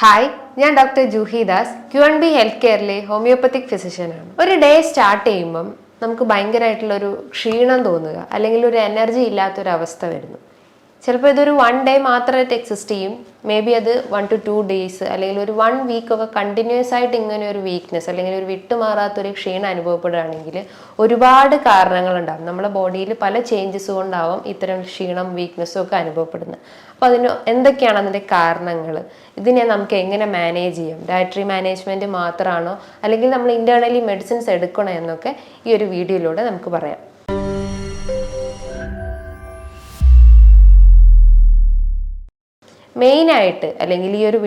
Hi, ഞാൻ doctor Juhi Das, QNB health കെയറിലെ ഹോമിയോപ്പത്തിക് ഫിസിഷ്യനാണ്. ഒരു ഡേ സ്റ്റാർട്ട് ചെയ്യുമ്പം നമുക്ക് ഭയങ്കരമായിട്ടുള്ളൊരു ക്ഷീണം തോന്നുക, അല്ലെങ്കിൽ ഒരു എനർജി ഇല്ലാത്തൊരവസ്ഥ വരുന്നു. ചിലപ്പോൾ ഇതൊരു 1 ഡേ മാത്രമായിട്ട് എക്സിസ്റ്റ് ചെയ്യും. മേ ബി അത് 1 to 2 days അല്ലെങ്കിൽ ഒരു 1 week ഒക്കെ കണ്ടിന്യൂസ് ആയിട്ട് ഇങ്ങനെ ഒരു വീക്ക്നെസ് അല്ലെങ്കിൽ ഒരു വിട്ടുമാറാത്തൊരു ക്ഷീണം അനുഭവപ്പെടുകയാണെങ്കിൽ ഒരുപാട് കാരണങ്ങളുണ്ടാകും. നമ്മുടെ ബോഡിയിൽ പല ചേഞ്ചസ് കൊണ്ടാവും ഇത്തരം ക്ഷീണം വീക്ക്നെസ്സും ഒക്കെ അനുഭവപ്പെടുന്നത്. അപ്പോൾ അതിന് എന്തൊക്കെയാണ് അതിൻ്റെ കാരണങ്ങൾ, ഇതിനെ നമുക്ക് എങ്ങനെ മാനേജ് ചെയ്യാം, ഡയറ്ററി മാനേജ്മെൻറ്റ് മാത്രമാണോ അല്ലെങ്കിൽ നമ്മൾ ഇൻറ്റേർണലി മെഡിസിൻസ് എടുക്കണോ എന്നൊക്കെ ഈ ഒരു വീഡിയോയിലൂടെ നമുക്ക് പറയാം. മെയിനായിട്ട് അല്ലെങ്കിൽ ഈ ഒരു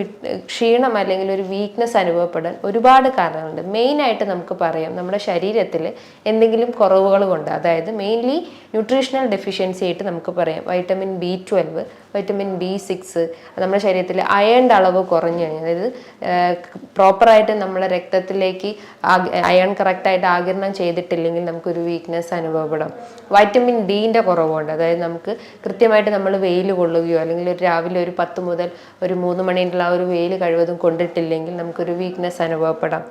ക്ഷീണം അല്ലെങ്കിൽ ഒരു വീക്ക്നെസ് അനുഭവപ്പെടാൻ ഒരുപാട് കാരണങ്ങളുണ്ട്. മെയിനായിട്ട് നമുക്ക് പറയാം നമ്മുടെ ശരീരത്തിൽ എന്തെങ്കിലും കുറവുകൾ കൊണ്ട്, അതായത് മെയിൻലി ന്യൂട്രീഷണൽ ഡെഫിഷ്യൻസി ആയിട്ട് നമുക്ക് പറയാം. വൈറ്റമിൻ B12, വൈറ്റമിൻ B6, നമ്മുടെ ശരീരത്തിൽ അയണിൻ്റെ അളവ് കുറഞ്ഞു കഴിഞ്ഞാൽ, അതായത് പ്രോപ്പറായിട്ട് നമ്മുടെ രക്തത്തിലേക്ക് അയൺ കറക്റ്റായിട്ട് ആഗിരണം ചെയ്തിട്ടില്ലെങ്കിൽ നമുക്കൊരു വീക്ക്നെസ് അനുഭവപ്പെടാം. വൈറ്റമിൻ Dൻ്റെ കുറവുണ്ട്, അതായത് നമുക്ക് കൃത്യമായിട്ട് നമ്മൾ വെയിൽ കൊള്ളുകയോ അല്ലെങ്കിൽ ഒരു രാവിലെ ഒരു 10 മുതൽ ഒരു 3 മണിയുള്ള ആ ഒരു വെയിൽ കഴിവതും കൊണ്ടിട്ടില്ലെങ്കിൽ നമുക്കൊരു വീക്ക്നെസ് അനുഭവപ്പെടാം.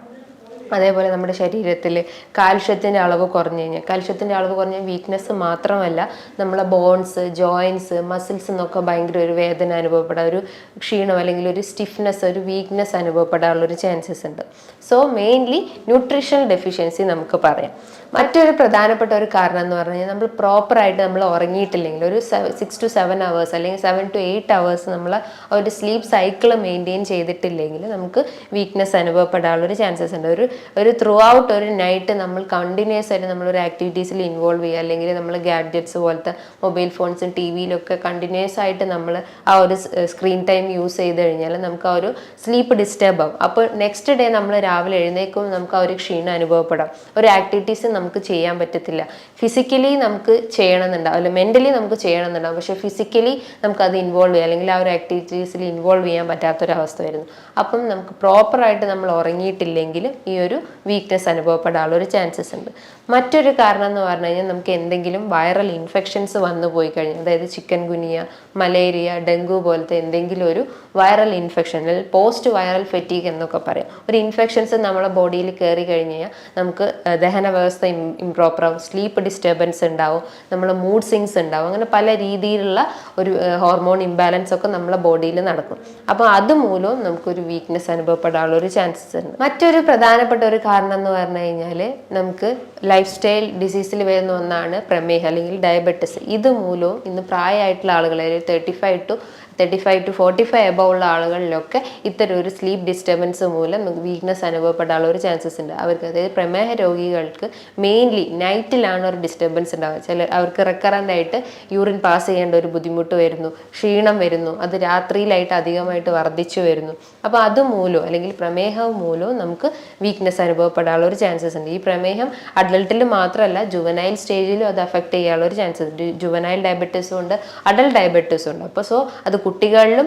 അതേപോലെ നമ്മുടെ ശരീരത്തിൽ കാൽഷ്യത്തിൻ്റെ അളവ് കുറഞ്ഞു കഴിഞ്ഞാൽ, കാൽഷ്യത്തിൻ്റെ അളവ് കുറഞ്ഞ വീക്ക്നെസ് മാത്രമല്ല, നമ്മളെ ബോൺസ്, ജോയിൻസ്, മസിൽസ് എന്നൊക്കെ ഭയങ്കര ഒരു വേദന അനുഭവപ്പെടാൻ, ഒരു ക്ഷീണം അല്ലെങ്കിൽ ഒരു സ്റ്റിഫ്നെസ്, ഒരു വീക്ക്നെസ് അനുഭവപ്പെടാനുള്ളൊരു ചാൻസസ് ഉണ്ട്. സോ മെയിൻലി ന്യൂട്രീഷണൽ ഡെഫിഷ്യൻസി നമുക്ക് പറയാം. മറ്റൊരു പ്രധാനപ്പെട്ട ഒരു കാരണം എന്ന് പറഞ്ഞു കഴിഞ്ഞാൽ, നമ്മൾ പ്രോപ്പറായിട്ട് നമ്മൾ ഉറങ്ങിയിട്ടില്ലെങ്കിൽ, ഒരു 6 to 7 hours അല്ലെങ്കിൽ 7 to 8 hours നമ്മൾ ഒരു സ്ലീപ്പ് സൈക്കിൾ മെയിൻറ്റെയിൻ ചെയ്തിട്ടില്ലെങ്കിൽ നമുക്ക് വീക്ക്നെസ് അനുഭവപ്പെടാനുള്ളൊരു ചാൻസസ് ഉണ്ട്. ഒരു ത്രൂ ഔട്ട് ഒരു നൈറ്റ് നമ്മൾ കണ്ടിന്യൂസ് ആയിട്ട് നമ്മളൊരു ആക്ടിവിറ്റീസിൽ ഇൻവോൾവ് ചെയ്യുക, അല്ലെങ്കിൽ നമ്മൾ ഗാഡ്ജറ്റ്സ് പോലത്തെ മൊബൈൽ ഫോൺസും TV-യിലൊക്കെ കണ്ടിന്യൂസ് ആയിട്ട് നമ്മൾ ആ ഒരു സ്ക്രീൻ ടൈം യൂസ് ചെയ്ത് കഴിഞ്ഞാൽ നമുക്ക് ആ ഒരു സ്ലീപ്പ് ഡിസ്റ്റർബ് ആവും. അപ്പോൾ നെക്സ്റ്റ് ഡേ നമ്മൾ രാവിലെ എഴുന്നേൽക്കുമ്പോൾ നമുക്ക് ആ ഒരു ക്ഷീണം അനുഭവപ്പെടാം. ഒരു ആക്ടിവിറ്റീസ് നമുക്ക് ചെയ്യാൻ പറ്റത്തില്ല. ഫിസിക്കലി നമുക്ക് ചെയ്യണമെന്നുണ്ടാവും, അല്ല മെൻ്റലി നമുക്ക് ചെയ്യണമെന്നുണ്ടാവും, പക്ഷേ ഫിസിക്കലി നമുക്കത് ഇൻവോൾവ് ചെയ്യാം അല്ലെങ്കിൽ ആ ഒരു ആക്ടിവിറ്റീസിൽ ഇൻവോൾവ് ചെയ്യാൻ പറ്റാത്തൊരവസ്ഥ വരുന്നു. അപ്പം നമുക്ക് പ്രോപ്പറായിട്ട് നമ്മൾ ഉറങ്ങിയിട്ടില്ലെങ്കിൽ ഈ ഒരു വീക്ക്നെസ് അനുഭവപ്പെടാനുള്ള ഒരു ചാൻസസ് ഉണ്ട്. മറ്റൊരു കാരണം എന്ന് പറഞ്ഞു കഴിഞ്ഞാൽ, നമുക്ക് എന്തെങ്കിലും വൈറൽ ഇൻഫെക്ഷൻസ് വന്നു പോയി കഴിഞ്ഞാൽ, അതായത് ചിക്കൻ ഗുനിയ, മലേറിയ, ഡെങ്കു പോലത്തെ എന്തെങ്കിലും ഒരു വൈറൽ ഇൻഫെക്ഷൻ, അല്ലെങ്കിൽ പോസ്റ്റ് വൈറൽ ഫെറ്റീഗ് എന്നൊക്കെ പറയാം. ഒരു ഇൻഫെക്ഷൻസ് നമ്മുടെ ബോഡിയിൽ കയറി കഴിഞ്ഞ് കഴിഞ്ഞാൽ നമുക്ക് ദഹന വ്യവസ്ഥ ഇംപ്രോപ്പർ ആവും, സ്ലീപ്പ് ഡിസ്റ്റർബൻസ് ഉണ്ടാവും, നമ്മുടെ മൂഡ് സ്വിങ്സ് ഉണ്ടാവും, അങ്ങനെ പല രീതിയിലുള്ള ഒരു ഹോർമോൺ ഇംബാലൻസ് ഒക്കെ നമ്മുടെ ബോഡിയിൽ നടക്കും. അപ്പോൾ അതുമൂലവും നമുക്കൊരു വീക്ക്നെസ് അനുഭവപ്പെടാനുള്ള ഒരു ചാൻസസ് ഉണ്ട്. മറ്റൊരു പ്രധാനപ്പെട്ട ഒരു കാരണം എന്ന് പറഞ്ഞു കഴിഞ്ഞാൽ, നമുക്ക് ലൈഫ് സ്റ്റൈൽ ഡിസീസിൽ വരുന്ന ഒന്നാണ് പ്രമേഹം അല്ലെങ്കിൽ ഡയബറ്റിസ്. ഇതുമൂലവും ഇന്ന് പ്രായമായിട്ടുള്ള ആളുകൾ, 35 to 45 എബവ് ഉള്ള ആളുകളിലൊക്കെ ഇത്തരം ഒരു സ്ലീപ്പ് ഡിസ്റ്റർബൻസ് മൂലം വീക്ക്നെസ് അനുഭവപ്പെടാനുള്ള ഒരു ചാൻസസ് ഉണ്ട്. അവർക്ക്, അതായത് പ്രമേഹ രോഗികൾക്ക് മെയിൻലി നൈറ്റിലാണ് ഒരു ഡിസ്റ്റർബൻസ് ഉണ്ടാവുക. അവർക്ക് റെക്കറൻ്റ് ആയിട്ട് യൂറിൻ പാസ് ചെയ്യേണ്ട ഒരു ബുദ്ധിമുട്ട് വരുന്നു, ക്ഷീണം വരുന്നു, അത് രാത്രിയിലായിട്ട് അധികമായിട്ട് വർദ്ധിച്ചു വരുന്നു. അപ്പോൾ അതുമൂലവും അല്ലെങ്കിൽ പ്രമേഹം മൂലവും നമുക്ക് വീക്ക്നെസ് അനുഭവപ്പെടാനുള്ള ഒരു ചാൻസസ് ഉണ്ട്. ഈ പ്രമേഹം അഡൽട്ടിൽ മാത്രമല്ല ജുവനൈൽ സ്റ്റേജിലും അത് അഫക്റ്റ് ചെയ്യാനുള്ള ഒരു ചാൻസസ് ഉണ്ട്. ജുവനൈൽ ഡയബറ്റീസും ഉണ്ട്, അഡൽട്ട് ഡയബറ്റീസും ഉണ്ട്. അപ്പോൾ അത് കുട്ടികളിലും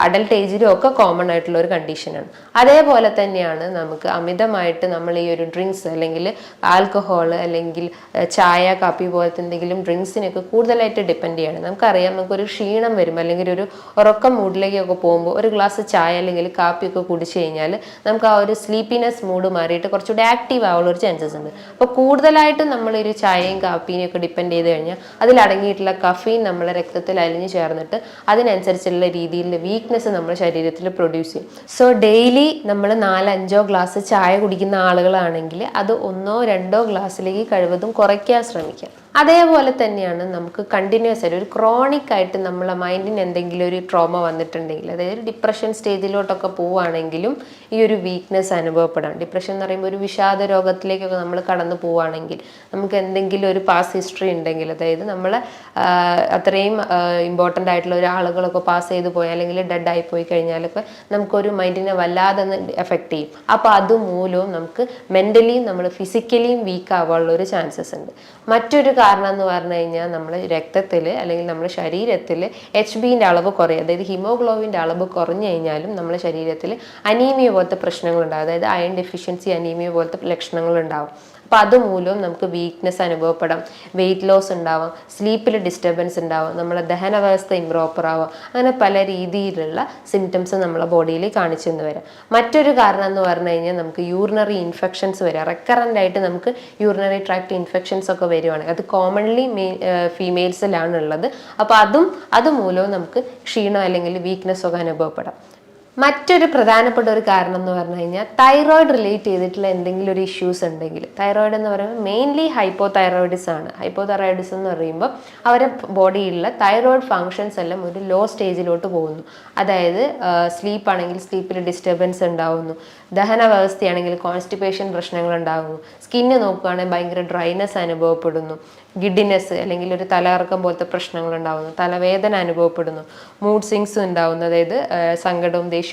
അഡൽട്ട് ഏജിലും ഒക്കെ കോമൺ ആയിട്ടുള്ള ഒരു കണ്ടീഷനാണ്. അതേപോലെ തന്നെയാണ് നമുക്ക് അമിതമായിട്ട് നമ്മൾ ഈ ഒരു ഡ്രിങ്ക്സ് അല്ലെങ്കിൽ ആൽക്കഹോൾ അല്ലെങ്കിൽ ചായ, കാപ്പി പോലത്തെ എന്തെങ്കിലും ഡ്രിങ്ക്സിനൊക്കെ കൂടുതലായിട്ട് ഡിപ്പെൻഡ് ചെയ്യണം. നമുക്കറിയാം, നമുക്കൊരു ക്ഷീണം വരുമ്പോൾ അല്ലെങ്കിൽ ഒരു ഉറക്കം മൂഡിലേക്കൊക്കെ പോകുമ്പോൾ ഒരു ഗ്ലാസ് ചായ അല്ലെങ്കിൽ കാപ്പിയൊക്കെ കുടിച്ചു കഴിഞ്ഞാൽ നമുക്ക് ആ ഒരു സ്ലീപ്പിനെസ് മൂഡ് മാറിയിട്ട് കുറച്ചുകൂടി ആക്റ്റീവ് ആവാനുള്ള ഒരു ചാൻസസ് ഉണ്ട്. അപ്പോൾ കൂടുതലായിട്ടും നമ്മളൊരു ചായയും കാപ്പിയും ഒക്കെ ഡിപ്പെൻഡ് ചെയ്ത് കഴിഞ്ഞാൽ അതിലടങ്ങിയിട്ടുള്ള കഫീൻ നമ്മളെ രക്തത്തിൽ അലിഞ്ഞു ചേർന്നിട്ട് അതിനനുസരിച്ചുള്ള രീതിയിൽ വീക്ക്നെസ് നമ്മുടെ ശരീരത്തിൽ പ്രൊഡ്യൂസ് ചെയ്യും. സോ ഡെയിലി നമ്മൾ 4-5 ഗ്ലാസ് ചായ കുടിക്കുന്ന ആളുകളാണെങ്കിൽ അത് 1-2 ഗ്ലാസ്സിലേക്ക് കഴിവതും കുറയ്ക്കാൻ ശ്രമിക്കാം. അതേപോലെ തന്നെയാണ് നമുക്ക് കണ്ടിന്യൂസ് ആയിട്ട് ഒരു ക്രോണിക് ആയിട്ട് നമ്മളെ മൈൻഡിന് എന്തെങ്കിലും ഒരു ട്രോമ വന്നിട്ടുണ്ടെങ്കിൽ, അതായത് ഡിപ്രഷൻ സ്റ്റേജിലോട്ടൊക്കെ പോവുകയാണെങ്കിലും ഈ ഒരു വീക്ക്നെസ് അനുഭവപ്പെടാം. ഡിപ്രഷൻ എന്ന് പറയുമ്പോൾ ഒരു വിഷാദ രോഗത്തിലേക്കൊക്കെ നമ്മൾ കടന്നു പോവുകയാണെങ്കിൽ, നമുക്ക് എന്തെങ്കിലും ഒരു പാസ്റ്റ് ഹിസ്റ്ററി ഉണ്ടെങ്കിൽ, അതായത് നമ്മൾ അത്രയും ഇമ്പോർട്ടൻ്റ് ആയിട്ടുള്ള ഒരാളുകളൊക്കെ പാസ് ചെയ്ത് പോയി അല്ലെങ്കിൽ ഡെഡ് ആയി പോയി കഴിഞ്ഞാലൊക്കെ നമുക്കൊരു മൈൻഡിനെ വല്ലാതെ എഫക്റ്റ് ചെയ്യും. അപ്പോൾ അതുമൂലവും നമുക്ക് മെൻ്റലിയും നമ്മൾ ഫിസിക്കലിയും വീക്ക് ആവാനുള്ള ഒരു ചാൻസസ് ഉണ്ട്. മറ്റൊരു കാരണം എന്ന് പറഞ്ഞു കഴിഞ്ഞാൽ, നമ്മൾ രക്തത്തിൽ അല്ലെങ്കിൽ നമ്മുടെ ശരീരത്തിൽ HBൻ്റെ അളവ് കുറയും, അതായത് ഹിമോഗ്ലോബിൻ്റെ അളവ് കുറഞ്ഞു കഴിഞ്ഞാലും നമ്മുടെ ശരീരത്തിൽ അനീമിയ പോലത്തെ പ്രശ്നങ്ങളുണ്ടാകും, അതായത് അയൺ ഡെഫിഷ്യൻസി അനീമിയ പോലത്തെ ലക്ഷണങ്ങളുണ്ടാവും. അപ്പോൾ അതുമൂലം നമുക്ക് വീക്ക്നെസ് അനുഭവപ്പെടാം, വെയിറ്റ് ലോസ് ഉണ്ടാവാം, സ്ലീപ്പിൽ ഡിസ്റ്റർബൻസ് ഉണ്ടാവാം, നമ്മളെ ദഹന വ്യവസ്ഥ ഇംപ്രോപ്പർ ആവാം, അങ്ങനെ പല രീതിയിലുള്ള സിംറ്റംസ് നമ്മളെ ബോഡിയിൽ കാണിച്ചെന്ന് വരാം. മറ്റൊരു കാരണം എന്ന് പറഞ്ഞു കഴിഞ്ഞാൽ നമുക്ക് യൂറിനറി ഇൻഫെക്ഷൻസ് വരാം. റെക്കറൻ്റ് ആയിട്ട് നമുക്ക് യൂറിനറി ട്രാക്ട് ഇൻഫെക്ഷൻസ് ഒക്കെ വരുവാണെങ്കിൽ അത് കോമൺലി ഫീമെയിൽസിലാണ് ഉള്ളത്. അപ്പോൾ അതുമൂലവും നമുക്ക് ക്ഷീണം അല്ലെങ്കിൽ വീക്ക്നെസ് ഒക്കെ അനുഭവപ്പെടാം. മറ്റൊരു പ്രധാനപ്പെട്ട ഒരു കാരണം എന്ന് പറഞ്ഞു കഴിഞ്ഞാൽ തൈറോയിഡ് റിലേറ്റ് ചെയ്തിട്ടുള്ള എന്തെങ്കിലും ഒരു ഇഷ്യൂസ് ഉണ്ടെങ്കിൽ, തൈറോയിഡ് എന്ന് പറയുമ്പോൾ മെയിൻലി ഹൈപ്പോതൈറോയിഡിസം ആണ്. ഹൈപ്പോതൈറോയിഡിസം എന്ന് പറയുമ്പോൾ അവരുടെ ബോഡിയിലുള്ള തൈറോയിഡ് ഫങ്ഷൻസ് എല്ലാം ഒരു ലോ സ്റ്റേജിലോട്ട് പോകുന്നു. അതായത് സ്ലീപ്പ് ആണെങ്കിൽ സ്ലീപ്പിൽ ഡിസ്റ്റർബൻസ് ഉണ്ടാവുന്നു, ദഹന വ്യവസ്ഥയാണെങ്കിൽ കോൺസ്റ്റിപ്പേഷൻ പ്രശ്നങ്ങൾ ഉണ്ടാകുന്നു, സ്കിന്ന് നോക്കുകയാണെങ്കിൽ ഭയങ്കര ഡ്രൈനെസ് അനുഭവപ്പെടുന്നു, ഗിഡിനെസ് അല്ലെങ്കിൽ ഒരു തലകറക്കം പോലത്തെ പ്രശ്നങ്ങൾ ഉണ്ടാകുന്നു, തലവേദന അനുഭവപ്പെടുന്നു, മൂഡ് സ്വിങ്സ് ഉണ്ടാകുന്നു, അതായത് സങ്കടവും ദേഷ്യമൊക്കെ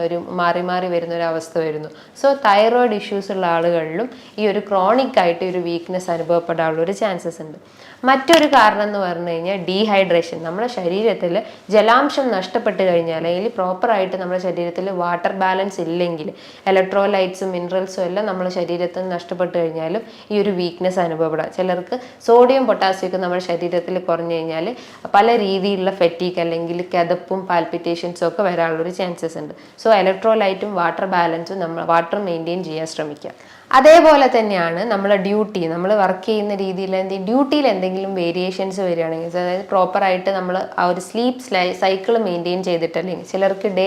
ഒരു മാറി മാറി വരുന്ന ഒരു അവസ്ഥ വരുന്നു. സോ തൈറോയിഡ് ഇഷ്യൂസ് ഉള്ള ആളുകളിലും ഈ ഒരു ക്രോണിക് ആയിട്ട് ഒരു വീക്ക്നെസ് അനുഭവപ്പെടാനുള്ള ഒരു ചാൻസസ് ഉണ്ട്. മറ്റൊരു കാരണം എന്ന് പറഞ്ഞു കഴിഞ്ഞാൽ ഡീഹൈഡ്രേഷൻ. നമ്മുടെ ശരീരത്തിൽ ജലാംശം നഷ്ടപ്പെട്ട് കഴിഞ്ഞാൽ അല്ലെങ്കിൽ പ്രോപ്പറായിട്ട് നമ്മുടെ ശരീരത്തിൽ വാട്ടർ ബാലൻസ് ഇല്ലെങ്കിൽ, ഇലക്ട്രോലൈറ്റ്സും മിനറൽസും എല്ലാം നമ്മുടെ ശരീരത്തിൽ നിന്ന് നഷ്ടപ്പെട്ട് കഴിഞ്ഞാലും ഈ ഒരു വീക്ക്നെസ് അനുഭവപ്പെടാം. ചിലർക്ക് സോഡിയം പൊട്ടാസ്യം ഒക്കെ നമ്മുടെ ശരീരത്തിൽ കുറഞ്ഞു കഴിഞ്ഞാൽ പല രീതിയിലുള്ള ഫെറ്റീക്ക് അല്ലെങ്കിൽ കിതപ്പും പാൽപിറ്റേഷൻസും ഒക്കെ വരാനുള്ളൊരു ചാൻസസ് ഉണ്ട്. സോ ഇലക്ട്രോലൈറ്റും വാട്ടർ ബാലൻസും വാട്ടർ മെയിൻറ്റെയിൻ ചെയ്യാൻ ശ്രമിക്കുക. അതേപോലെ തന്നെയാണ് നമ്മളെ ഡ്യൂട്ടി, നമ്മൾ വർക്ക് ചെയ്യുന്ന രീതിയിൽ ഡ്യൂട്ടിയിൽ എന്തെങ്കിലും വേരിയേഷൻസ് വരികയാണെങ്കിൽ, അതായത് പ്രോപ്പറായിട്ട് നമ്മൾ ആ ഒരു സ്ലീപ്പ് സൈക്കിൾ മെയിൻറ്റെയിൻ ചെയ്തിട്ടല്ലെങ്കിൽ, ചിലർക്ക് ഡേ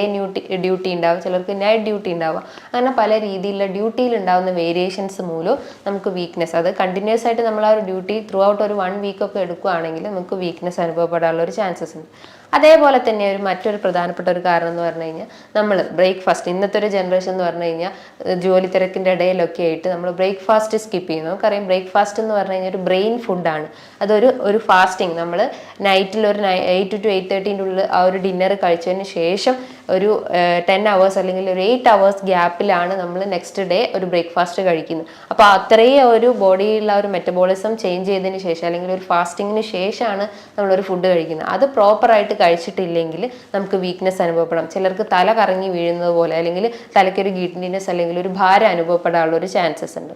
ഡ്യൂട്ടി ഉണ്ടാവും, ചിലർക്ക് നൈറ്റ് ഡ്യൂട്ടി ഉണ്ടാവും, അങ്ങനെ പല രീതിയിലുള്ള ഡ്യൂട്ടിയിൽ ഉണ്ടാകുന്ന വേരിയേഷൻസ് മൂലം നമുക്ക് വീക്ക്നെസ്, അത് കണ്ടിന്യൂസ് ആയിട്ട് നമ്മൾ ആ ഒരു ഡ്യൂട്ടി ത്രൂ ഔട്ട് ഒരു 1 വീക്കൊക്കെ എടുക്കുകയാണെങ്കിൽ നമുക്ക് വീക്ക്നെസ് അനുഭവപ്പെടാനുള്ള ഒരു ചാൻസസ് ഉണ്ട്. അതേപോലെ തന്നെ മറ്റൊരു പ്രധാനപ്പെട്ട ഒരു കാരണം എന്ന് പറഞ്ഞു കഴിഞ്ഞാൽ നമ്മൾ ബ്രേക്ക്ഫാസ്റ്റ്, ഇന്നത്തെ ഒരു ജനറേഷൻ എന്ന് പറഞ്ഞു കഴിഞ്ഞാൽ ജോലി തിരക്കിൻ്റെ ഇടയിലൊക്കെ ആയിട്ട് നമ്മൾ ബ്രേക്ക്ഫാസ്റ്റ് സ്കിപ്പ് ചെയ്യുന്നു. നമുക്കറിയാം ബ്രേക്ക്ഫാസ്റ്റ് എന്ന് പറഞ്ഞു കഴിഞ്ഞാൽ ഒരു ബ്രെയിൻ ഫുഡാണ്. അതൊരു ഫാസ്റ്റിംഗ്, നമ്മൾ നൈറ്റിൽ ഒരു 8 to 8:30 ഉള്ളിൽ ആ ഒരു ഡിന്നർ കഴിച്ചതിന് ശേഷം ഒരു 10 hours അല്ലെങ്കിൽ ഒരു 8 hours ഗ്യാപ്പിലാണ് നമ്മൾ നെക്സ്റ്റ് ഡേ ഒരു ബ്രേക്ക്ഫാസ്റ്റ് കഴിക്കുന്നത്. അപ്പോൾ അത്രയും ഒരു ബോഡിയിലുള്ള ഒരു മെറ്റബോളിസം ചേഞ്ച് ചെയ്തതിന് ശേഷം അല്ലെങ്കിൽ ഒരു ഫാസ്റ്റിങ്ങിന് ശേഷമാണ് നമ്മളൊരു ഫുഡ് കഴിക്കുന്നത്. അത് പ്രോപ്പറായിട്ട് കഴിച്ചിട്ടില്ലെങ്കിൽ നമുക്ക് വീക്ക്നെസ് അനുഭവപ്പെടാം. ചിലർക്ക് തല കറങ്ങി വീഴുന്നത് പോലെ അല്ലെങ്കിൽ തലയ്ക്കൊരു ഗിഡിനെസ് അല്ലെങ്കിൽ ഒരു ഭാരം അനുഭവപ്പെടാനുള്ള ഒരു ചാൻസസ് ഉണ്ട്.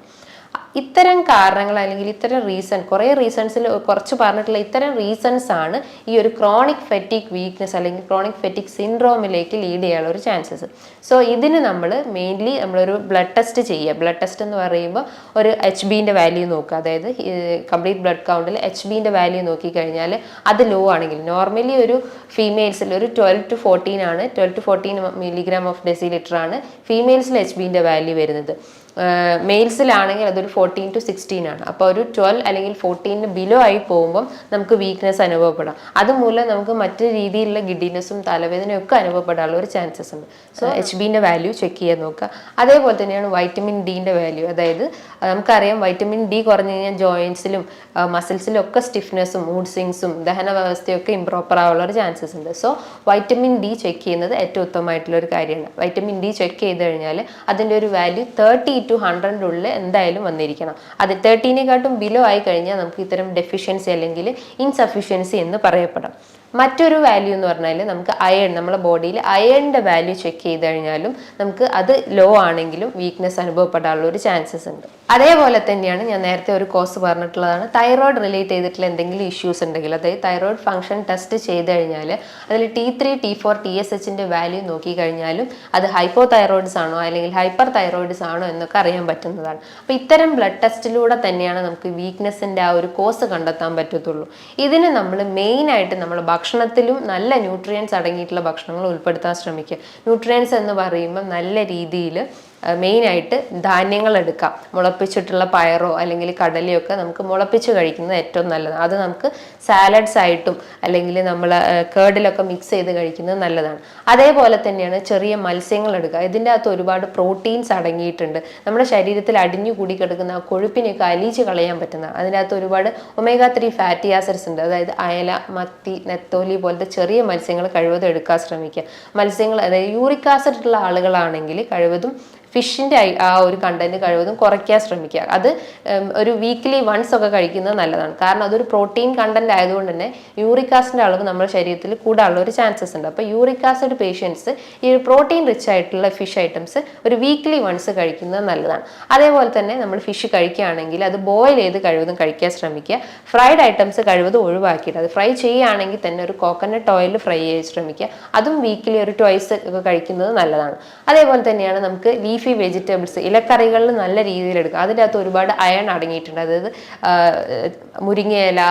ഇത്തരം കാരണങ്ങൾ അല്ലെങ്കിൽ ഇത്തരം കുറേ റീസൺസിൽ കുറച്ച് പറഞ്ഞിട്ടുള്ള ഇത്തരം റീസൺസ് ആണ് ഈ ഒരു ക്രോണിക് ഫെറ്റിക് വീക്ക്നെസ് അല്ലെങ്കിൽ ക്രോണിക് ഫെറ്റിക് സിൻഡ്രോമിലേക്ക് ലീഡ് ചെയ്യാനുള്ള ഒരു ചാൻസസ്. സോ ഇതിന് നമ്മൾ മെയിൻലി നമ്മളൊരു ബ്ലഡ് ടെസ്റ്റ് ചെയ്യുക. ബ്ലഡ് ടെസ്റ്റ് എന്ന് പറയുമ്പോൾ ഒരു HBൻ്റെ വാല്യൂ നോക്കുക, അതായത് കംപ്ലീറ്റ് ബ്ലഡ് കൗണ്ടിൽ HBൻ്റെ വാല്യൂ നോക്കിക്കഴിഞ്ഞാൽ അത് ലോ ആണെങ്കിൽ, നോർമലി ഒരു ഫീമെയിൽസിൽ ഒരു 12 to 14 ആണ്, 12 to 14 milligram of deciliter ആണ് ഫീമെയിൽസിൽ HBൻ്റെ വാല്യൂ വരുന്നത്. മെയിൽസിലാണെങ്കിൽ അതൊരു 14 to 16 ആണ്. അപ്പോൾ ഒരു 12 അല്ലെങ്കിൽ 14 ബിലോ ആയി പോകുമ്പം നമുക്ക് വീക്ക്നെസ് അനുഭവപ്പെടാം. അതുമൂലം നമുക്ക് മറ്റു രീതിയിലുള്ള ഗിഡിനെസ്സും തലവേദനയും ഒക്കെ അനുഭവപ്പെടാനുള്ള ഒരു ചാൻസസ് ഉണ്ട്. സോ HBൻ്റെ വാല്യൂ ചെക്ക് ചെയ്യാൻ നോക്കുക. അതേപോലെ തന്നെയാണ് വൈറ്റമിൻ ഡിൻ്റെ വാല്യൂ. അതായത് നമുക്കറിയാം വൈറ്റമിൻ ഡി കുറഞ്ഞു കഴിഞ്ഞാൽ ജോയിൻസിലും മസിൽസിലും ഒക്കെ സ്റ്റിഫ്നെസ്സും മൂഡ് സ്വിങ്സും ദഹന വ്യവസ്ഥയൊക്കെ ഇംപ്രോപ്പർ ആവാനുള്ള ഒരു ചാൻസസ് ഉണ്ട്. സോ വൈറ്റമിൻ ഡി ചെക്ക് ചെയ്യുന്നത് ഏറ്റവും ഉത്തമമായിട്ടുള്ള ഒരു കാര്യമാണ്. വൈറ്റമിൻ ഡി ചെക്ക് ചെയ്ത് കഴിഞ്ഞാൽ അതിൻ്റെ ഒരു വാല്യൂ 30 to 100 ഉള്ളിൽ എന്തായാലും വന്നിരിക്കണം. അത് 30-നെക്കാട്ടും ബിലോ ആയി കഴിഞ്ഞാൽ നമുക്ക് ഇത്തരം ഡെഫിഷ്യൻസി അല്ലെങ്കിൽ ഇൻസഫിഷ്യൻസി എന്ന് പറയപ്പെടാം. മറ്റൊരു വാല്യൂ എന്ന് പറഞ്ഞാൽ നമുക്ക് അയൺ, നമ്മുടെ ബോഡിയിൽ അയണിൻ്റെ വാല്യൂ ചെക്ക് ചെയ്ത് കഴിഞ്ഞാലും നമുക്ക് അത് ലോ ആണെങ്കിലും വീക്ക്നെസ് അനുഭവപ്പെടാനുള്ള ഒരു ചാൻസസ് ഉണ്ട്. അതേപോലെ തന്നെയാണ് ഞാൻ നേരത്തെ ഒരു കോഴ്സ് പറഞ്ഞിട്ടുള്ളതാണ്, തൈറോയിഡ് റിലേറ്റ് ചെയ്തിട്ടുള്ള എന്തെങ്കിലും ഇഷ്യൂസ് ഉണ്ടെങ്കിൽ, അതായത് തൈറോയിഡ് ഫംഗ്ഷൻ ടെസ്റ്റ് ചെയ്ത് കഴിഞ്ഞാൽ അതിൽ T3, T4, TSHൻ്റെ വാല്യൂ നോക്കിക്കഴിഞ്ഞാലും അത് ഹൈപ്പോതൈറോയിഡ്സ് ആണോ അല്ലെങ്കിൽ ഹൈപ്പർ തൈറോയിഡ്സ് ആണോ എന്നൊക്കെ അറിയാൻ പറ്റുന്നതാണ്. അപ്പോൾ ഇത്തരം ബ്ലഡ് ടെസ്റ്റിലൂടെ തന്നെയാണ് നമുക്ക് വീക്ക്നെസ്സിൻ്റെ ആ ഒരു കോസ് കണ്ടെത്താൻ പറ്റത്തുള്ളൂ. ഇതിന് നമ്മൾ മെയിനായിട്ട് നമ്മൾ ഭക്ഷണത്തിലും നല്ല ന്യൂട്രിയൻസ് അടങ്ങിയിട്ടുള്ള ഭക്ഷണങ്ങൾ ഉൾപ്പെടുത്താൻ ശ്രമിക്കുക. ന്യൂട്രിയൻസ് എന്ന് പറയുമ്പോൾ നല്ല രീതിയിൽ മെയിനായിട്ട് ധാന്യങ്ങൾ എടുക്കാം. മുളപ്പിച്ചിട്ടുള്ള പയറോ അല്ലെങ്കിൽ കടലയൊക്കെ നമുക്ക് മുളപ്പിച്ച് കഴിക്കുന്നത് ഏറ്റവും നല്ലതാണ്. അത് നമുക്ക് സാലഡ്സ് ആയിട്ടും അല്ലെങ്കിൽ നമ്മൾ കേർഡിലൊക്കെ മിക്സ് ചെയ്ത് കഴിക്കുന്നത് നല്ലതാണ്. അതേപോലെ തന്നെയാണ് ചെറിയ മത്സ്യങ്ങൾ എടുക്കുക. ഇതിൻ്റെ അകത്ത് ഒരുപാട് പ്രോട്ടീൻസ് അടങ്ങിയിട്ടുണ്ട്. നമ്മുടെ ശരീരത്തിൽ അടിഞ്ഞു കൂടി കിടക്കുന്ന ആ കൊഴുപ്പിനെയൊക്കെ അലിയിച്ച് കളയാൻ പറ്റുന്നതാണ്. അതിൻ്റെ അകത്ത് ഒരുപാട് omega-3 ഫാറ്റി ആസിഡ്സ് ഉണ്ട്. അതായത് അയല, മത്തി, നെത്തോലി പോലത്തെ ചെറിയ മത്സ്യങ്ങൾ കഴിവതും എടുക്കാൻ ശ്രമിക്കുക. മത്സ്യങ്ങൾ, അതായത് യൂറിക് ആസിഡ് ഉള്ള ആളുകളാണെങ്കിൽ കഴിവതും ഫിഷിൻ്റെ ആ ഒരു കണ്ടന്റ് കഴിവതും കുറയ്ക്കാൻ ശ്രമിക്കുക. അത് ഒരു വീക്ക്ലി വൺസ് ഒക്കെ കഴിക്കുന്നത് നല്ലതാണ്. കാരണം അതൊരു പ്രോട്ടീൻ കണ്ടന്റ് ആയതുകൊണ്ട് തന്നെ യൂറിക് ആസിഡിന്റെ അളവ് നമ്മുടെ ശരീരത്തിൽ കൂടാനുള്ള ഒരു ചാൻസസ് ഉണ്ട്. അപ്പോൾ യൂറിക് ആസിഡ് പേഷ്യൻസ് ഈ ഒരു പ്രോട്ടീൻ റിച്ച് ആയിട്ടുള്ള ഫിഷ് ഐറ്റംസ് ഒരു വീക്ക്ലി വൺസ് കഴിക്കുന്നത് നല്ലതാണ്. അതേപോലെ തന്നെ നമ്മൾ ഫിഷ് കഴിക്കുകയാണെങ്കിൽ അത് ബോയിൽ ചെയ്ത് കഴിവതും കഴിക്കാൻ ശ്രമിക്കുക. ഫ്രൈഡ് ഐറ്റംസ് കഴിവതും ഒഴിവാക്കിയിട്ട് അത് ഫ്രൈ ചെയ്യുകയാണെങ്കിൽ തന്നെ ഒരു കോക്കനട്ട് ഓയിൽ ഫ്രൈ ചെയ്ത് ശ്രമിക്കുക. അതും വീക്കിലി ഒരു ട്വൈസ് ഒക്കെ കഴിക്കുന്നത് നല്ലതാണ്. അതേപോലെ തന്നെയാണ് നമുക്ക് ലീഫി വെജിറ്റബിൾസ്, ഇലക്കറികളിൽ നല്ല രീതിയിൽ എടുക്കുക. അതിൻ്റെ അകത്ത് ഒരുപാട് അയൺ അടങ്ങിയിട്ടുണ്ട്. അതായത് മുരിങ്ങയില,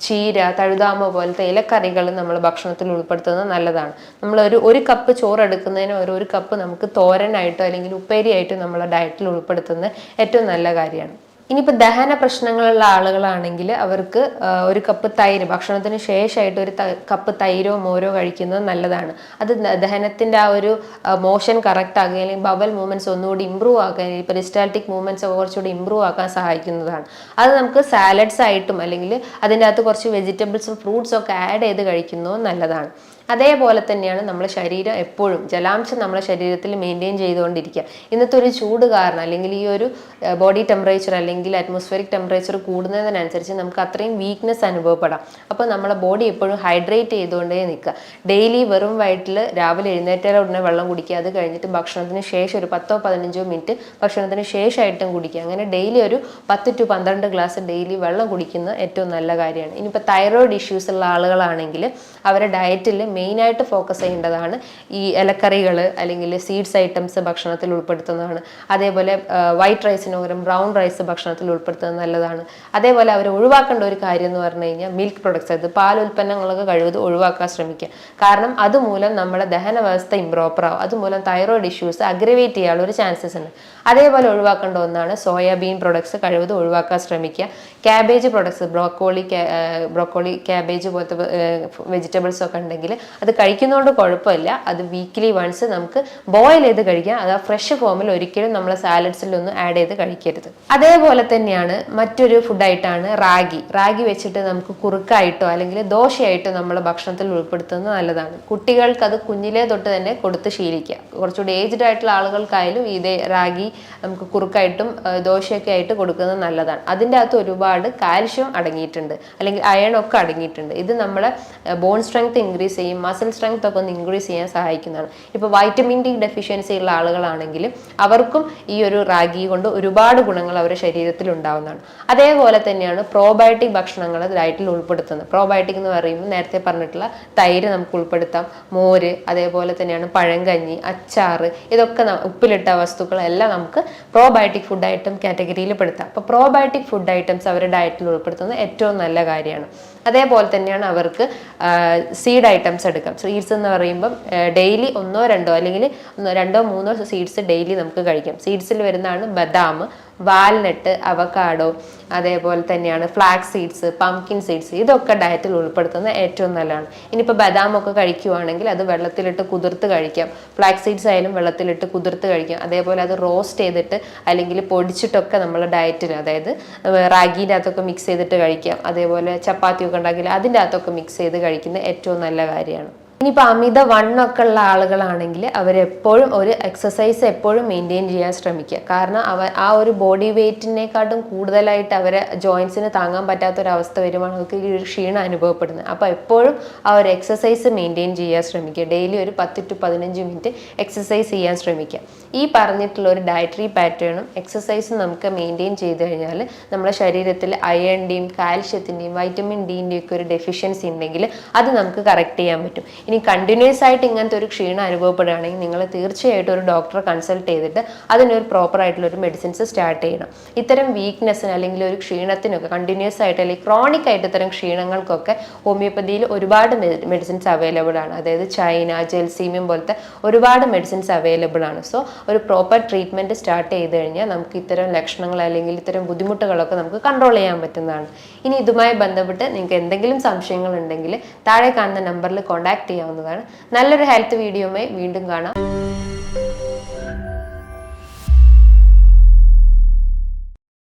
ചീര, തഴുതാമ പോലത്തെ ഇലക്കറികൾ നമ്മൾ ഭക്ഷണത്തിൽ ഉൾപ്പെടുത്തുന്നത് നല്ലതാണ്. നമ്മൾ ഒരു കപ്പ് ചോറ് എടുക്കുന്നതിന് ഒരു കപ്പ് നമുക്ക് തോരനായിട്ടോ അല്ലെങ്കിൽ ഉപ്പേരിയായിട്ടോ നമ്മളെ ഡയറ്റിൽ ഉൾപ്പെടുത്തുന്നത് ഏറ്റവും നല്ല കാര്യമാണ്. ഇനിയിപ്പോൾ ദഹന പ്രശ്നങ്ങളുള്ള ആളുകളാണെങ്കിൽ അവർക്ക് ഒരു കപ്പ് തൈര് ഭക്ഷണത്തിന് ശേഷമായിട്ട് ഒരു കപ്പ് തൈരോ മോരോ കഴിക്കുന്നത് നല്ലതാണ്. അത് ദഹനത്തിൻ്റെ ആ ഒരു മോഷൻ കറക്റ്റ് ആകുക അല്ലെങ്കിൽ ബബൽ മൂവ്മെൻറ്റ്സ് ഒന്നുകൂടി ഇമ്പ്രൂവ് ആക്കാൻ, ഈ പെരിസ്റ്റാൾട്ടിക് മൂവ്മെൻറ്റ്സ് ഒക്കെ കുറച്ചുകൂടി ഇമ്പ്രൂവ് ആക്കാൻ സഹായിക്കുന്നതാണ്. അത് നമുക്ക് സാലഡ്സ് ആയിട്ടും അല്ലെങ്കിൽ അതിൻ്റെ അകത്ത് കുറച്ച് വെജിറ്റബിൾസും ഫ്രൂട്ട്സും ഒക്കെ ആഡ് ചെയ്ത് കഴിക്കുന്നതും നല്ലതാണ്. അതേപോലെ തന്നെയാണ് നമ്മുടെ ശരീരം എപ്പോഴും ജലാംശം നമ്മുടെ ശരീരത്തിൽ മെയിൻറ്റെയിൻ ചെയ്തുകൊണ്ടിരിക്കുക. ഇന്നത്തെ ഒരു ചൂട് കാരണം അല്ലെങ്കിൽ ഈ ഒരു ബോഡി ടെമ്പറേച്ചർ അല്ലെങ്കിൽ അറ്റ്മോസ്ഫിയറിക് ടെമ്പറേച്ചർ കൂടുന്നതിനനുസരിച്ച് നമുക്ക് അത്രയും വീക്ക്നെസ് അനുഭവപ്പെടാം. അപ്പോൾ നമ്മുടെ ബോഡി എപ്പോഴും ഹൈഡ്രേറ്റ് ചെയ്തുകൊണ്ടേ നിൽക്കുക. ഡെയിലി വെറും വയറ്റിൽ രാവിലെ എഴുന്നേറ്റാൽ ഉടനെ വെള്ളം കുടിക്കുക. അത് കഴിഞ്ഞിട്ട് ഭക്ഷണത്തിന് ശേഷം ഒരു 10-15 മിനിറ്റ് ഭക്ഷണത്തിന് ശേഷമായിട്ടും കുടിക്കുക. അങ്ങനെ ഡെയിലി ഒരു 10 to 12 ഗ്ലാസ് ഡെയിലി വെള്ളം കുടിക്കുന്നത് ഏറ്റവും നല്ല കാര്യമാണ്. ഇനിയിപ്പോൾ തൈറോയിഡ് ഇഷ്യൂസ് ഉള്ള ആളുകളാണെങ്കിൽ അവരുടെ ഡയറ്റിൽ മെയിനായിട്ട് ഫോക്കസ് ചെയ്യേണ്ടതാണ് ഈ ഇലക്കറികൾ അല്ലെങ്കിൽ സീഡ്സ് ഐറ്റംസ് ഭക്ഷണത്തിൽ ഉൾപ്പെടുത്തുന്നതാണ്. അതേപോലെ വൈറ്റ് റൈസിന് പകരം ബ്രൗൺ റൈസ് ഭക്ഷണത്തിൽ ഉൾപ്പെടുത്തുന്നത് നല്ലതാണ്. അതേപോലെ അവർ ഒഴിവാക്കേണ്ട ഒരു കാര്യം എന്ന് പറഞ്ഞു കഴിഞ്ഞാൽ മിൽക്ക് പ്രൊഡക്ട്സ്, അത് പാൽ ഉൽപ്പന്നങ്ങളൊക്കെ കഴിവതും ഒഴിവാക്കാൻ ശ്രമിക്കുക. കാരണം അതുമൂലം നമ്മുടെ ദഹന വ്യവസ്ഥ ഇംപ്രോപ്പർ ആവും. അതുമൂലം തൈറോയിഡ് ഇഷ്യൂസ് അഗ്രവേറ്റ് ചെയ്യാനുള്ള ഒരു ചാൻസസ് ഉണ്ട്. അതേപോലെ ഒഴിവാക്കേണ്ട ഒന്നാണ് സോയാബീൻ പ്രൊഡക്ട്സ് കഴിവതും ഒഴിവാക്കാൻ ശ്രമിക്കുക. ക്യാബേജ് പ്രൊഡക്ട്സ്, ബ്രോക്കോളി ക്യാബേജ് പോലത്തെ വെജിറ്റബിൾസ് ഒക്കെ ഉണ്ടെങ്കിൽ അത് കഴിക്കുന്നതുകൊണ്ട് കുഴപ്പമില്ല. അത് വീക്ക്ലി വൺസ് നമുക്ക് ബോയിൽ ചെയ്ത് കഴിക്കാം. അത് ആ ഫ്രഷ് ഫോമിൽ ഒരിക്കലും നമ്മൾ സാലഡ്സിലൊന്നും ആഡ് ചെയ്ത് കഴിക്കരുത്. അതേപോലെ തന്നെയാണ് മറ്റൊരു ഫുഡായിട്ടാണ് റാഗി വെച്ചിട്ട് നമുക്ക് കുറുക്കായിട്ടോ അല്ലെങ്കിൽ ദോശയായിട്ടോ നമ്മൾ ഭക്ഷണത്തിൽ ഉൾപ്പെടുത്തുന്നത് നല്ലതാണ്. കുട്ടികൾക്ക് അത് കുഞ്ഞിലേ തൊട്ട് തന്നെ കൊടുത്ത് ശീലിക്കുക. കുറച്ചുകൂടി ഏജ്ഡ് ആയിട്ടുള്ള ആളുകൾക്കായാലും ഇതേ റാഗി നമുക്ക് കുറുക്കായിട്ടും ദോശയൊക്കെ ആയിട്ട് കൊടുക്കുന്നത് നല്ലതാണ്. അതിൻ്റെ അകത്ത് ഒരുപാട് കാൽഷ്യം അടങ്ങിയിട്ടുണ്ട് അല്ലെങ്കിൽ അയൺ ഒക്കെ അടങ്ങിയിട്ടുണ്ട്. ഇത് നമ്മളെ ബോൺ സ്ട്രെങ്ത് ഇൻക്രീസ് ചെയ്യും, മസിൽ സ്ട്രെങ്ത് ഒക്കെ ഒന്ന് ഇൻക്രീസ് ചെയ്യാൻ സഹായിക്കുന്നതാണ്. ഇപ്പോൾ വൈറ്റമിൻ ഡി ഡെഫിഷ്യൻസി ഉള്ള ആളുകളാണെങ്കിൽ അവർക്കും ഈ ഒരു റാഗി കൊണ്ട് ഒരുപാട് ഗുണങ്ങൾ അവരുടെ ശരീരത്തിൽ ഉണ്ടാവുന്നതാണ്. അതേപോലെ തന്നെയാണ് പ്രോബയോട്ടിക് ഭക്ഷണങ്ങൾ ഡയറ്റിൽ ഉൾപ്പെടുത്തുന്നത്. പ്രോബയോട്ടിക് എന്ന് പറയുമ്പോൾ നേരത്തെ പറഞ്ഞിട്ടുള്ള തൈര് നമുക്ക് ഉൾപ്പെടുത്താം, മോര്, അതേപോലെ തന്നെയാണ് പഴങ്കഞ്ഞി, അച്ചാറ്, ഇതൊക്കെ ഉപ്പിലിട്ട വസ്തുക്കളെല്ലാം നമുക്ക് പ്രോബയോട്ടിക് ഫുഡ് ഐറ്റം കാറ്റഗറിയിൽ പെടുത്താം. അപ്പോൾ പ്രോബയോട്ടിക് ഫുഡ് ഐറ്റംസ് അവരുടെ ഡയറ്റിൽ ഉൾപ്പെടുത്തുന്നത് ഏറ്റവും നല്ല കാര്യമാണ്. അതേപോലെ തന്നെയാണ് അവർക്ക് സീഡ് ഐറ്റംസ് എടുക്കാം. സീഡ്സ് എന്ന് പറയുമ്പം ഡെയിലി 1-2 അല്ലെങ്കിൽ 2-3 സീഡ്സ് ഡെയിലി നമുക്ക് കഴിക്കാം. സീഡ്സിൽ വരുന്നതാണ് ബദാം, വാൽനട്ട്, അവക്കാഡോ, അതേപോലെ തന്നെയാണ് ഫ്ലാക്സ് സീഡ്സ്, പംകിൻ സീഡ്സ്, ഇതൊക്കെ ഡയറ്റിൽ ഉൾപ്പെടുത്തുന്നത് ഏറ്റവും നല്ലതാണ്. ഇനിയിപ്പോൾ ബദാമൊക്കെ കഴിക്കുവാണെങ്കിൽ അത് വെള്ളത്തിലിട്ട് കുതിർത്ത് കഴിക്കാം. ഫ്ലാക്സ് സീഡ്സ് ആയാലും വെള്ളത്തിലിട്ട് കുതിർത്ത് കഴിക്കാം. അതേപോലെ അത് റോസ്റ്റ് ചെയ്തിട്ട് അല്ലെങ്കിൽ പൊടിച്ചിട്ടൊക്കെ നമ്മൾ ഡയറ്റിൽ, അതായത് റാഗീൻ്റെ അകത്തൊക്കെ മിക്സ് ചെയ്തിട്ട് കഴിക്കാം. അതേപോലെ ചപ്പാത്തിയൊക്കെ ഉണ്ടാക്കില്ല അതിൻ്റെ അകത്തൊക്കെ മിക്സ് ചെയ്ത് കഴിക്കുന്നത് ഏറ്റവും നല്ല കാര്യമാണ്. ഇനിയിപ്പോൾ അമിത വണ്ണമൊക്കെ ഉള്ള ആളുകളാണെങ്കിൽ അവരെപ്പോഴും ഒരു എക്സസൈസ് എപ്പോഴും മെയിൻറ്റെയിൻ ചെയ്യാൻ ശ്രമിക്കുക. കാരണം ആ ഒരു ബോഡി വെയ്റ്റിനെക്കാട്ടും കൂടുതലായിട്ട് അവരെ ജോയിൻസിന് താങ്ങാൻ പറ്റാത്തൊരവസ്ഥ വരുമ്പോൾ അവർക്ക് ഈ ഒരു ക്ഷീണം അനുഭവപ്പെടുന്നത്. അപ്പോൾ എപ്പോഴും ആ ഒരു എക്സസൈസ് മെയിൻറ്റെയിൻ ചെയ്യാൻ ശ്രമിക്കുക. ഡെയിലി ഒരു 10 to 15 മിനിറ്റ് എക്സസൈസ് ചെയ്യാൻ ശ്രമിക്കുക. ഈ പറഞ്ഞിട്ടുള്ള ഒരു ഡയറ്ററി പാറ്റേണും എക്സസൈസും നമുക്ക് മെയിൻറ്റെയിൻ ചെയ്ത് കഴിഞ്ഞാൽ നമ്മുടെ ശരീരത്തിൽ അയണിൻ്റെയും കാൽഷ്യത്തിൻ്റെയും വൈറ്റമിൻ ഡിൻ്റെയും ഒക്കെ ഒരു ഡെഫിഷ്യൻസി ഉണ്ടെങ്കിൽ അത് നമുക്ക് കറക്റ്റ് ചെയ്യാൻ പറ്റും. ഇനി കണ്ടിന്യൂസ് ആയിട്ട് ഇങ്ങനത്തെ ഒരു ക്ഷീണം അനുഭവപ്പെടുകയാണെങ്കിൽ നിങ്ങൾ തീർച്ചയായിട്ടും ഒരു ഡോക്ടറെ കൺസൾട്ട് ചെയ്തിട്ട് അതിനൊരു പ്രോപ്പർ ആയിട്ടുള്ള ഒരു മെഡിസിൻസ് സ്റ്റാർട്ട് ചെയ്യണം. ഇത്തരം വീക്ക്നെസ്സിന് അല്ലെങ്കിൽ ഒരു ക്ഷീണത്തിനൊക്കെ കണ്ടിന്യൂസ് ആയിട്ട് അല്ലെങ്കിൽ ക്രോണിക് ആയിട്ട് ഇത്തരം ക്ഷീണങ്ങൾക്കൊക്കെ ഹോമിയോപ്പതിയിൽ ഒരുപാട് മെഡിസിൻസ് അവൈലബിൾ ആണ്. അതായത് ചൈന, ജെൽസീമിയം പോലത്തെ ഒരുപാട് മെഡിസിൻസ് അവൈലബിൾ ആണ്. സോ ഒരു പ്രോപ്പർ ട്രീറ്റ്മെൻറ്റ് സ്റ്റാർട്ട് ചെയ്ത് കഴിഞ്ഞാൽ നമുക്ക് ഇത്തരം ലക്ഷണങ്ങൾ അല്ലെങ്കിൽ ഇത്തരം ബുദ്ധിമുട്ടുകളൊക്കെ നമുക്ക് കൺട്രോൾ ചെയ്യാൻ പറ്റുന്നതാണ്. ഇനി ഇതുമായി ബന്ധപ്പെട്ട് നിങ്ങൾക്ക് എന്തെങ്കിലും സംശയങ്ങൾ ഉണ്ടെങ്കിൽ താഴെ കാണുന്ന നമ്പറിൽ കോൺടാക്ട് ചെയ്യാവുന്നതാണ്. നല്ലൊരു ഹെൽത്ത് വീഡിയോയുമായി വീണ്ടും കാണാം.